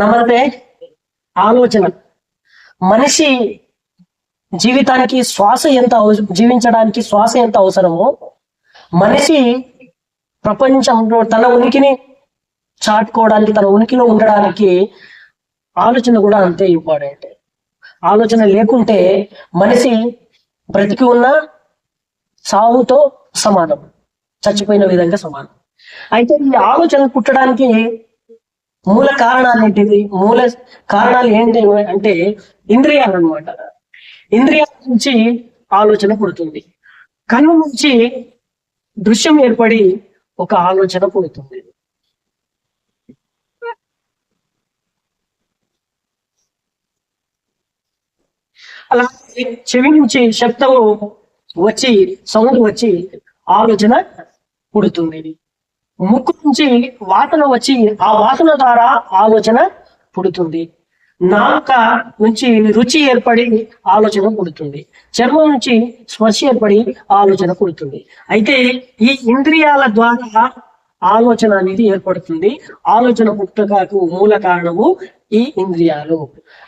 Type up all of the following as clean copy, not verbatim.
నమస్తే. ఆలోచన మనిషి జీవితానికి జీవించడానికి శ్వాస ఎంత అవసరమో, మనిషి ప్రపంచంలో తన ఉనికిని చాటుకోవడానికి, తన ఉనికిలో ఉండడానికి ఆలోచన కూడా అంతే ఇంపార్టెంట్. ఆలోచన లేకుంటే మనిషి బ్రతికి ఉన్న సావుతో సమానం, చచ్చిపోయిన విధంగా సమానం. అయితే ఈ ఆలోచన పుట్టడానికి మూల కారణాలు ఏంటిది? మూల కారణాలు ఏంటి అంటే ఇంద్రియాలు అనమాట. ఇంద్రియాల నుంచి ఆలోచన పుడుతుంది. కన్ను నుంచి దృశ్యం ఏర్పడి ఒక ఆలోచన పుడుతుంది. అలాగే చెవి నుంచి శబ్దము వచ్చి, సౌండ్ వచ్చి ఆలోచన పుడుతుంది. ముక్కు నుంచి వాసన వచ్చి ఆ వాసన ద్వారా ఆలోచన పుడుతుంది. నాలుక నుంచి రుచి ఏర్పడి ఆలోచన పుడుతుంది. చర్మం నుంచి స్పర్శ ఏర్పడి ఆలోచన పుడుతుంది. అయితే ఈ ఇంద్రియాల ద్వారా ఆలోచన అనేది ఏర్పడుతుంది. ఆలోచన పుట్టుకకు మూల కారణము ఈ ఇంద్రియాలు.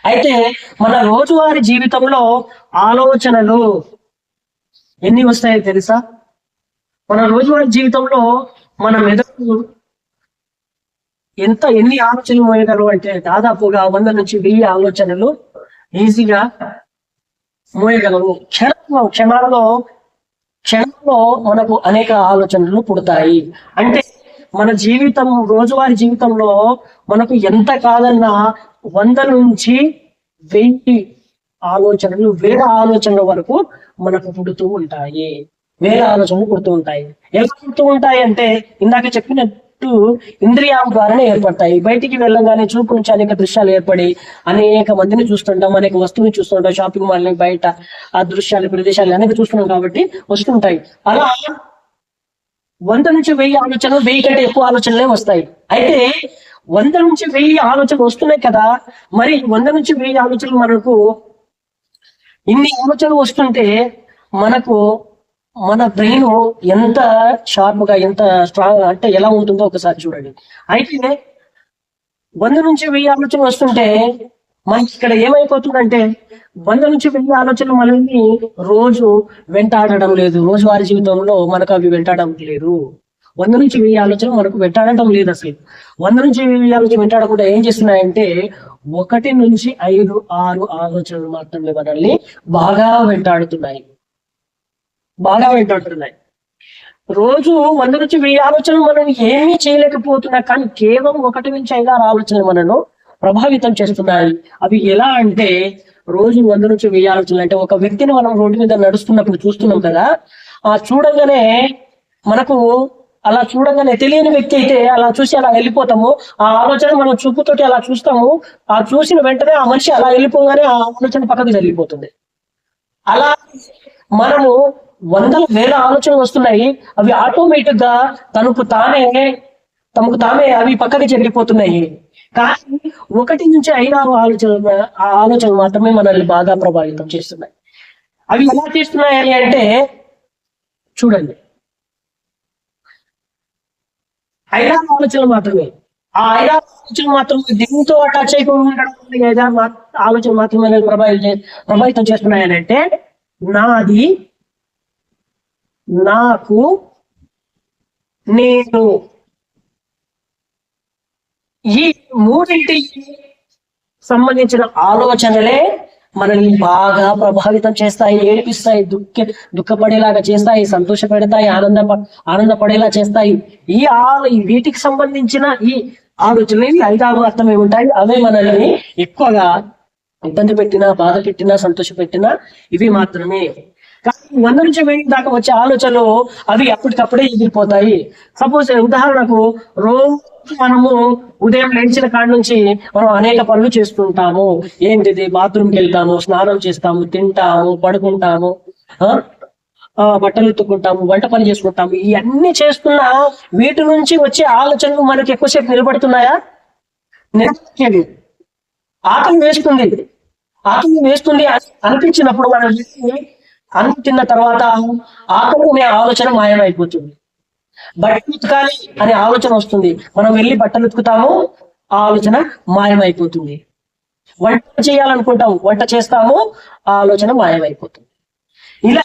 అయితే మన రోజువారీ జీవితంలో ఆలోచనలు ఎన్ని వస్తాయో తెలుసా? మన రోజువారీ జీవితంలో మన మెదడు ఎన్ని ఆలోచనలు మోయగలవు అంటే దాదాపుగా 100 నుంచి 1000 ఆలోచనలు ఈజీగా మోయగలవు. క్షణాలలో మనకు అనేక ఆలోచనలు పుడతాయి. అంటే మన జీవితం, రోజువారీ జీవితంలో మనకు ఎంత కాదన్నా 100 నుంచి 1000 ఆలోచనలు, 1000 ఆలోచనల వరకు మనకు పుడుతూ ఉంటాయి. 1000 ఆలోచనలు పుడుతూ ఉంటాయి. ఎలా పుడుతూ ఉంటాయి అంటే ఇందాక చెప్పినట్టు ఇంద్రియాల ద్వారానే ఏర్పడతాయి. బయటికి వెళ్ళగానే చూపు నుంచి అనేక దృశ్యాలు ఏర్పడి అనేక మందిని చూస్తుంటాం, అనేక వస్తువుని చూస్తుంటాం. షాపింగ్ మాల్ బయట ఆ దృశ్యాలు, ప్రదేశాలు అనేక చూస్తున్నాం కాబట్టి వస్తుంటాయి. అలా 100 నుంచి 1000 ఆలోచనలు, 1000 కంటే ఎక్కువ ఆలోచనలే వస్తాయి. అయితే 100 నుంచి 1000 ఆలోచనలు వస్తున్నాయి కదా, మరి 100 నుంచి 1000 ఆలోచనలు మనకు ఇన్ని ఆలోచనలు వస్తుంటే మనకు మన బ్రెయిన్ ఎంత షార్ప్ గా, ఎంత స్ట్రాంగ్ అంటే ఎలా ఉంటుందో ఒకసారి చూడండి. అయితే 100 నుంచి 1000 ఆలోచనలు వస్తుంటే మనకి ఇక్కడ ఏమైపోతుందంటే 100 నుంచి 1000 ఆలోచనలు మనల్ని రోజు వెంటాడడం లేదు. రోజువారీ జీవితంలో మనకు అవి వెంటాడడం లేదు. 100 నుంచి 1000 ఆలోచనలు మనకు వెంటాడటం లేదు. అసలు 100 నుంచి 1000 ఆలోచనలు వెంటాడకుండా ఏం చేస్తున్నాయంటే 1 నుంచి 5, 6 ఆలోచనలు మాత్రమే మనల్ని బాగా వెంటాడుతున్నాయి. రోజు 100 నుంచి 1000 ఆలోచనలు మనం ఏమీ చేయలేకపోతున్నా, కానీ కేవలం 1 నుంచి 5, 6 ఆలోచనలు మనను ప్రభావితం చేస్తున్నాయి. అవి ఎలా అంటే రోజు 100 నుంచి 1000 ఆలోచనలు అంటే ఒక వ్యక్తిని మనం రోడ్డు మీద నడుస్తున్నప్పుడు చూస్తున్నాం కదా, ఆ చూడంగానే మనకు అలా చూడంగానే తెలియని వ్యక్తి అయితే అలా చూసి అలా వెళ్ళిపోతాము. ఆ ఆలోచన మనం చూపుతోటి అలా చూస్తాము. ఆ చూసిన వెంటనే ఆ మనిషి అలా వెళ్ళిపోగానే ఆ ఆలోచన పక్కకు జరిగిపోతుంది. అలా మనము 100,000 ఆలోచనలు వస్తున్నాయి. అవి ఆటోమేటిక్ గా తమకు తామే అవి పక్కకి జరిగిపోతున్నాయి. కానీ 1 నుంచి 5 ఆలోచనలు మాత్రమే మనల్ని బాగా ప్రభావితం చేస్తున్నాయి. అవి ఎలా చేస్తున్నాయి అంటే చూడండి, 5 ఆలోచనలు మాత్రమే. ఆ 5 ఆలోచనలు మాత్రమే దీంతో టచ్ అయిపోయి ఉండడం, 5 ఆలోచనలు మాత్రమే ప్రభావితం చేస్తున్నాయని అంటే నాది, నాకు, నేను, ఈ మూడింటికి సంబంధించిన ఆలోచనలే మనల్ని బాగా ప్రభావితం చేస్తాయి, ఏడిపిస్తాయి, దుఃఖపడేలాగా చేస్తాయి, సంతోషపెడతాయి, ఆనందపడేలా చేస్తాయి. వీటికి సంబంధించిన ఈ ఆలోచనలు 5 అర్థం ఏముంటాయి, అవే మనల్ని ఎక్కువగా ఇబ్బంది పెట్టినా, బాధ పెట్టినా, సంతోష పెట్టినా ఇవి మాత్రమే. కానీ 100 నుంచి 1000 దాకా వచ్చే ఆలోచనలు అవి అప్పటికప్పుడే ఎగిరిపోతాయి. సపోజ్ ఉదాహరణకు రోజు మనము ఉదయం లేచిన కాడి నుంచి మనం అనేక పనులు చేస్తుంటాము. ఏంటిది? బాత్రూమ్కి వెళ్తాము, స్నానం చేస్తాము, తింటాము, పడుకుంటాము, బట్టలు ఉతుక్కుంటాము, వంట పని చేసుకుంటాము. ఇవన్నీ చేస్తున్నా వీటి నుంచి వచ్చే ఆలోచనలు మనకి ఎక్కువసేపు నిలబడుతున్నాయా? నిలబడలేదు. ఆకలి వేస్తుంది అనిపించినప్పుడు మనం అన్నం తిన్న తర్వాత ఆకలి అనే ఆలోచన మాయమైపోతుంది. బట్టలు ఉతకాలి అనే ఆలోచన వస్తుంది. మనం వెళ్ళి బట్టలు ఉతుకుతాము, ఆ ఆలోచన మాయమైపోతుంది. వంట చేయాలనుకుంటాం, వంట చేస్తాము, ఆ ఆలోచన మాయమైపోతుంది. ఇలా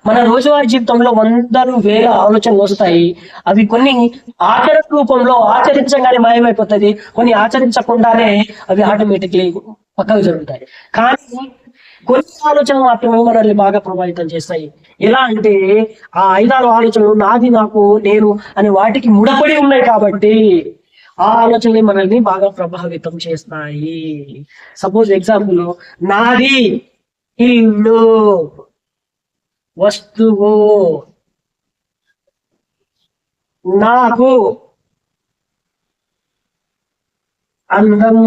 మన రోజువారీ జీవితంలో వందలు వేల ఆలోచనలు వస్తాయి. అవి కొన్ని ఆచరణ రూపంలో ఆచరించగానే మాయమైపోతుంది, కొన్ని ఆచరించకుండానే అవి ఆటోమేటిక్లీ పక్కకు జరుగుతాయి. కానీ కొన్ని ఆలోచనలు మాత్రమే మనల్ని బాగా ప్రభావితం చేస్తాయి. ఎలా అంటే ఆ 5-6 ఆలోచనలు నాది, నాకు, నేను అని వాటికి ముడపడి ఉన్నాయి కాబట్టి ఆ ఆలోచనలు మనల్ని బాగా ప్రభావితం చేస్తాయి. సపోజ్ ఎగ్జాంపుల్, నాది ఇల్లు, వస్తువు, నాకు అందం,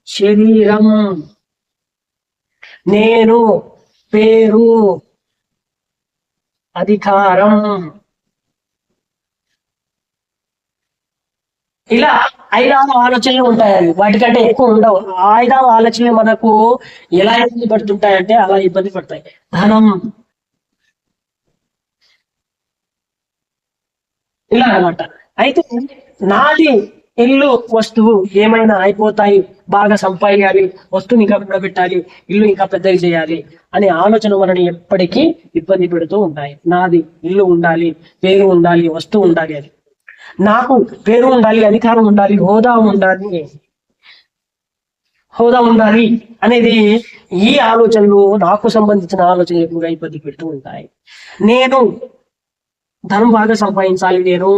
శరీరం, నేను, పేరు, అధికారం. ఇలా 5-6 ఆలోచనలు ఉంటాయి. వాటికంటే ఎక్కువ ఉండవు. 5-6 ఆలోచనలు మనకు ఎలా ఇబ్బంది పడుతుంటాయంటే అలా ఇబ్బంది పడతాయి. ధనం, ఇలా అన్నమాట. అయితే నాది ఇల్లు, వస్తువు ఏమైనా అయిపోతాయి, బాగా సంపాదించాలి, వస్తువుని ఇంకా కూడబెట్టాలి, ఇల్లు ఇంకా పెద్దగా చేయాలి అనే ఆలోచన మనని ఎప్పటికీ ఇబ్బంది పెడుతూ ఉంటాయి. నాది ఇల్లు ఉండాలి, పేరు ఉండాలి, వస్తువు ఉండాలి అని. నాకు పేరు ఉండాలి, అధికారం ఉండాలి, హోదా ఉండాలి అనేది ఈ ఆలోచనలు, నాకు సంబంధించిన ఆలోచనలు ఎక్కువగా ఇబ్బంది పెడుతూ ఉంటాయి. నేను ధనం బాగా సంపాదించాలి, నేను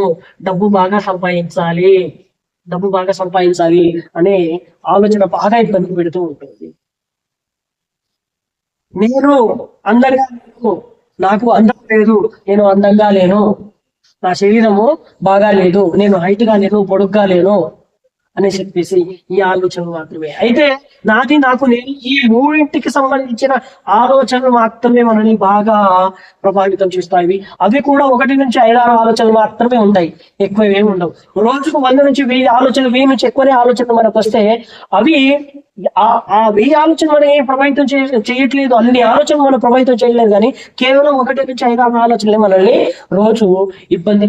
డబ్బు బాగా సంపాదించాలి అనే ఆలోచన బాగా ఇబ్బంది పెడుతూ ఉంటుంది. నేను అందంగా లేను, నాకు అందం లేదు, నేను అందంగా లేను, నా శరీరము బాగా లేదు, నేను హైట్ గా లేను, పొడుగ్గా లేను అని చెప్పేసి ఈ ఆలోచనలు మాత్రమే. అయితే నాది, నాకు, నేను ఈ మూడింటికి సంబంధించిన ఆలోచనలు మాత్రమే మనల్ని బాగా ప్రభావితం చేస్తాయి. అవి కూడా 1 నుంచి 5-6 ఆలోచనలు మాత్రమే ఉంటాయి, ఎక్కువ ఏమి ఉండవు. రోజుకు 100 నుంచి 1000 ఆలోచనలు, 1000 నుంచి ఎక్కువనే ఆలోచనలు మనకు వస్తే అవి ఆ 1000 ఆలోచనలు మనం ఏం ప్రభావితం చేయట్లేదు, అన్ని ఆలోచనలు మనం ప్రభావితం చేయలేదు. కానీ కేవలం 1 నుంచి 5-6 ఆలోచనలే మనల్ని రోజు ఇబ్బంది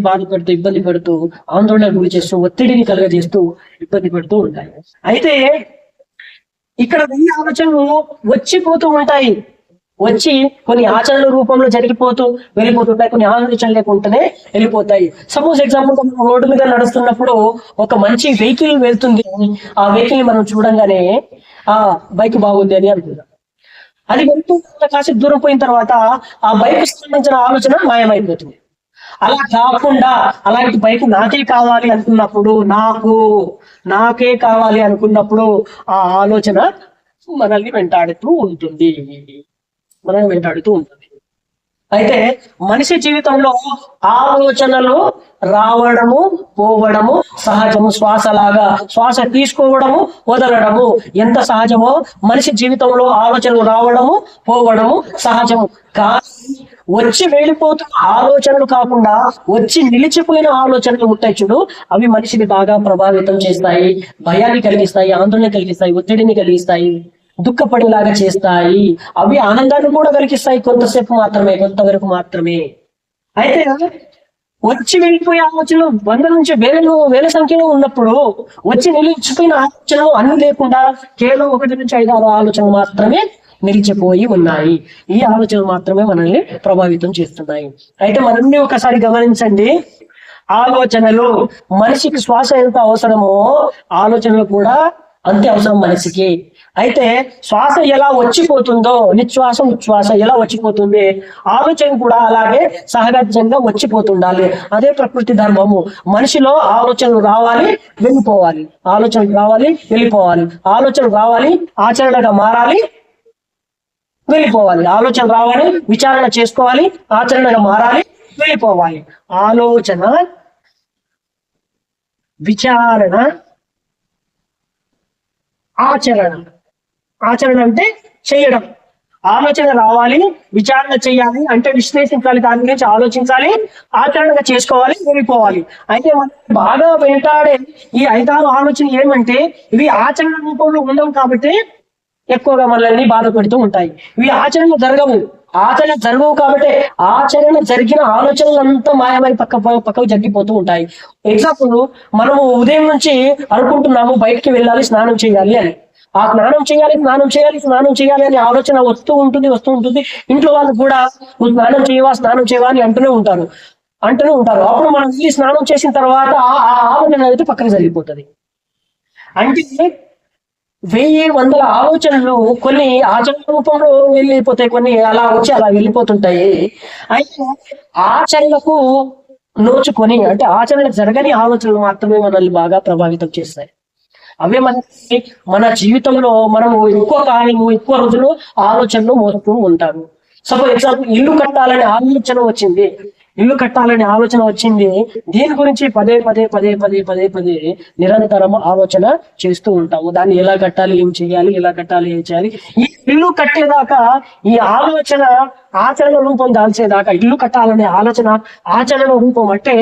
పెడుతూ ఆందోళన గురి చేస్తూ, ఒత్తిడిని కలుగజేస్తూ ఇబ్బంది పెడుతూ ఉంటాయి. అయితే ఇక్కడ 1000 ఆలోచనలు వచ్చిపోతూ ఉంటాయి, వచ్చి కొన్ని ఆచరణ రూపంలో వెళ్ళిపోతుంటాయి, కొన్ని ఆలోచనలు లేకుండానే వెళ్ళిపోతాయి. సపోజ్ ఎగ్జాంపుల్, రోడ్డు మీద నడుస్తున్నప్పుడు ఒక మంచి వెహికల్ వెళ్తుంది, ఆ వెహికల్ మనం చూడంగానే ఆ బైక్ బాగుంది అని అనుకుందాం. అది వెళ్తూ కాసేపు దూరం పోయిన తర్వాత ఆ బైక్ సంబంధించిన ఆలోచన మాయమైపోతుంది. అలా కాకుండా అలాంటి బైక్ నాకే కావాలి అనుకున్నప్పుడు, నాకే కావాలి అనుకున్నప్పుడు ఆ ఆలోచన మనల్ని వెంటాడుతూ ఉంటుంది. అయితే మనిషి జీవితంలో ఆలోచనలు రావడము, పోవడము సహజము. శ్వాస తీసుకోవడము, వదలడము ఎంత సహజమో మనిషి జీవితంలో ఆలోచనలు రావడము, పోవడము సహజము. కానీ వచ్చి వెళ్ళిపోతున్న ఆలోచనలు కాకుండా వచ్చి నిలిచిపోయిన ఆలోచనలు ఉంటాయి చూడు, అవి మనిషిని బాగా ప్రభావితం చేస్తాయి, భయాన్ని కలిగిస్తాయి, ఆందోళన కలిగిస్తాయి, ఒత్తిడిని కలిగిస్తాయి, దుఃఖపడేలాగా చేస్తాయి. అవి ఆనందాన్ని కూడా కలిగిస్తాయి, కొంతవరకు మాత్రమే. అయితే వచ్చి వెళ్ళిపోయే ఆలోచనలు 100 నుంచి వేల సంఖ్యలో ఉన్నప్పుడు వచ్చి నిలిచిపోయిన ఆలోచనలు అన్ని లేకుండా కేవలం 1 నుంచి 5-6 ఆలోచనలు మాత్రమే నిలిచిపోయి ఉన్నాయి. ఈ ఆలోచనలు మాత్రమే మనల్ని ప్రభావితం చేస్తున్నాయి. అయితే మనల్ని ఒకసారి గమనించండి, ఆలోచనలు మనిషికి శ్వాస ఎంత అవసరమో ఆలోచనలు కూడా అంతే అవసరం మనిషికి. అయితే శ్వాస ఎలా వచ్చిపోతుందో, ఉచ్ఛ్వాస ఎలా వచ్చిపోతుంది, ఆలోచన కూడా అలాగే సహజంగా వచ్చిపోతుండాలి. అదే ప్రకృతి ధర్మము. మనిషిలో ఆలోచనలు రావాలి, వెళ్ళిపోవాలి, ఆలోచనలు రావాలి, ఆచరణగా మారాలి, వెళ్ళిపోవాలి, ఆలోచన రావాలి, విచారణ చేసుకోవాలి, ఆచరణగా మారాలి, వెళ్ళిపోవాలి. ఆలోచన, విచారణ, ఆచరణ అంటే చేయడం. ఆలోచన రావాలి, విచారణ చేయాలి అంటే విశ్లేషించాలి, దాని గురించి ఆలోచించాలి, ఆచరణగా చేసుకోవాలి, వెళ్ళిపోవాలి. అయితే మనం బాగా వెంటాడే ఈ 5-6 ఆలోచన ఏమంటే ఇవి ఆచరణ రూపంలో ఉండవు కాబట్టి ఎక్కువగా మనల్ని బాధ పెడుతూ ఉంటాయి. ఇవి ఆచరణ జరగవు, ఆచరణ జరగవు కాబట్టి ఆచరణ జరిగిన ఆలోచనలంతా మాయమై పక్కకు జరిగిపోతూ ఉంటాయి. ఎగ్జాంపుల్, మనము ఉదయం నుంచి అనుకుంటున్నాము బయటికి వెళ్ళాలి, స్నానం చేయాలి అని. ఆ స్నానం చేయాలి అనే ఆలోచన వస్తూ ఉంటుంది. ఇంట్లో వాళ్ళు కూడా నువ్వు స్నానం చేయవా అని అంటూనే ఉంటారు. అప్పుడు మనం ఈ స్నానం చేసిన తర్వాత ఆ ఆలోచన అనేది పక్కన జరిగిపోతుంది. అంటే 1000 ఆలోచనలు కొన్ని ఆచరణ రూపంలో వెళ్ళిపోతాయి, కొన్ని అలా వచ్చి అలా వెళ్ళిపోతుంటాయి. అయితే ఆచరణకు నోచుకొని, అంటే ఆచరణ జరగని ఆలోచనలు మాత్రమే మనల్ని బాగా ప్రభావితం చేస్తాయి. అవే మన జీవితంలో మనము ఎక్కువ కాలము, ఎక్కువ రోజులు ఆలోచనలు మోస్తూ ఉంటాము. సపోజ్ ఎగ్జాంపుల్, ఇల్లు కట్టాలనే ఆలోచన వచ్చింది. దీని గురించి పదే పదే నిరంతరం ఆలోచన చేస్తూ ఉంటాము. దాన్ని ఎలా కట్టాలి, ఏం చేయాలి, ఈ ఇల్లు కట్టేదాకా ఈ ఆలోచన ఆచరణ రూపం దాల్చేదాకా, ఇల్లు కట్టాలనే ఆలోచన ఆచరణ రూపం అంటే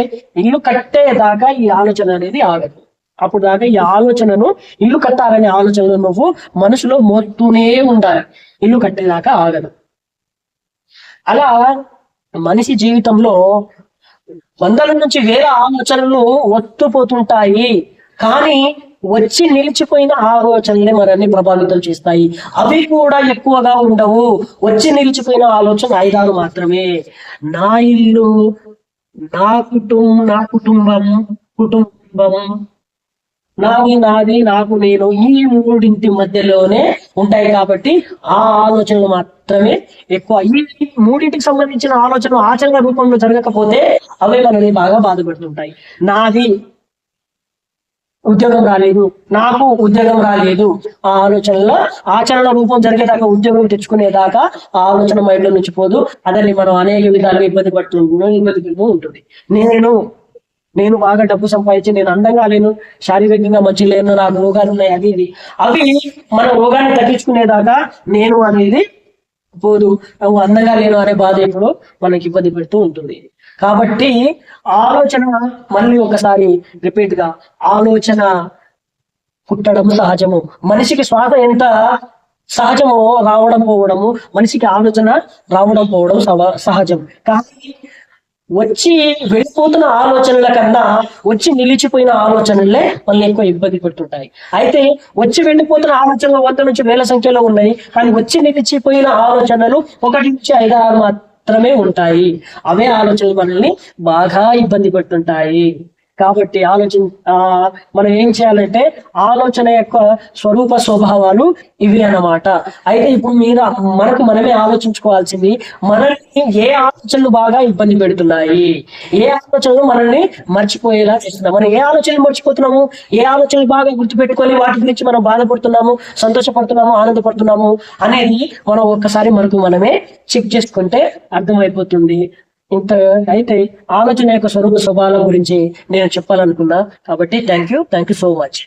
ఇల్లు కట్టేదాకా ఈ ఆలోచన అనేది ఆగదు. అప్పుడు దాకా ఈ ఆలోచనను, ఇల్లు కట్టాలనే ఆలోచనలు నువ్వు మనసులో మోస్తూనే ఉండాలి, ఇల్లు కట్టేదాకా ఆగదు. అలా మనిషి జీవితంలో 100 నుంచి 1000 ఆలోచనలు వస్తుపోతుంటాయి. కానీ వచ్చి నిలిచిపోయిన ఆలోచనలే మనల్ని ప్రభావితం చేస్తాయి. అవి కూడా ఎక్కువగా ఉండవు. వచ్చి నిలిచిపోయిన ఆలోచన 5-6 మాత్రమే. నా ఇల్లు, నా కుటుంబం, నాది, నాకు, నేను, ఈ 3 మధ్యలోనే ఉంటాయి. కాబట్టి ఆ ఆలోచనలు మాత్రమే ఎక్కువ. ఈ 3టికి సంబంధించిన ఆలోచనలు ఆచరణ రూపంలో జరగకపోతే అవే మనల్ని బాగా బాధపడుతుంటాయి. నాది ఉద్యోగం రాలేదు, నాకు ఉద్యోగం రాలేదు, ఆ ఆలోచనలో ఆచరణ రూపం జరిగేదాకా, ఉద్యోగం తెచ్చుకునేదాకా ఆ ఆలోచన మైండ్ లో నుంచి పోదు. అదని మనం అనేక విధాలుగా ఇబ్బంది పడుతూ ఉంటుంది. నేను బాగా డబ్బు సంపాదించి, నేను అందంగా లేను, శారీరకంగా మంచి లేను, నాకు రోగాలు ఉన్నాయి, అవి మన రోగాన్ని తగ్గించుకునేదాకా నేను అనేది పోదు. అందంగా లేను అనే బాధ ఎప్పుడు మనకి ఇబ్బంది పెడుతూ ఉంటుంది. కాబట్టి ఆలోచన మళ్ళీ ఒకసారి రిపీట్ గా, ఆలోచన పుట్టడం సహజము. మనిషికి శ్వాస ఎంత సహజమో రావడం పోవడము, మనిషికి ఆలోచన రావడం పోవడం సహజం. కానీ వచ్చి వెళ్ళిపోతున్న ఆలోచనల కన్నా వచ్చి నిలిచిపోయిన ఆలోచనలే మనల్ని ఎక్కువ ఇబ్బంది పెడుతుంటాయి. అయితే వచ్చి వెళ్ళిపోతున్న ఆలోచనలు 100 నుంచి 1000 సంఖ్యలో ఉన్నాయి. కానీ వచ్చి నిలిచిపోయిన ఆలోచనలు 1 నుంచి 5-6 మాత్రమే ఉంటాయి. అవే ఆలోచనలు మనల్ని బాగా ఇబ్బంది పెడుతుంటాయి. కాబట్టి మనం ఏం చేయాలంటే, ఆలోచన యొక్క స్వరూప స్వభావాలు ఇవి అన్నమాట. అయితే ఇప్పుడు మనమే ఆలోచించుకోవాల్సింది, మనల్ని ఏ ఆలోచనలు బాగా ఇబ్బంది పెడుతున్నాయి, ఏ ఆలోచనలు మనల్ని మర్చిపోయేలా చేస్తున్నాం, మనం ఏ ఆలోచనలు మర్చిపోతున్నాము, ఏ ఆలోచనలు బాగా గుర్తుపెట్టుకొని వాటి గురించి మనం బాధపడుతున్నాము, సంతోషపడుతున్నాము, ఆనందపడుతున్నాము అనేది మనం ఒక్కసారి మనమే చెక్ చేసుకుంటే అర్థమైపోతుంది. అయితే ఆలోచన యొక్క స్వరూప స్వభావం గురించి నేను చెప్పాలనుకున్నా. కాబట్టి థ్యాంక్ యూ సో మచ్.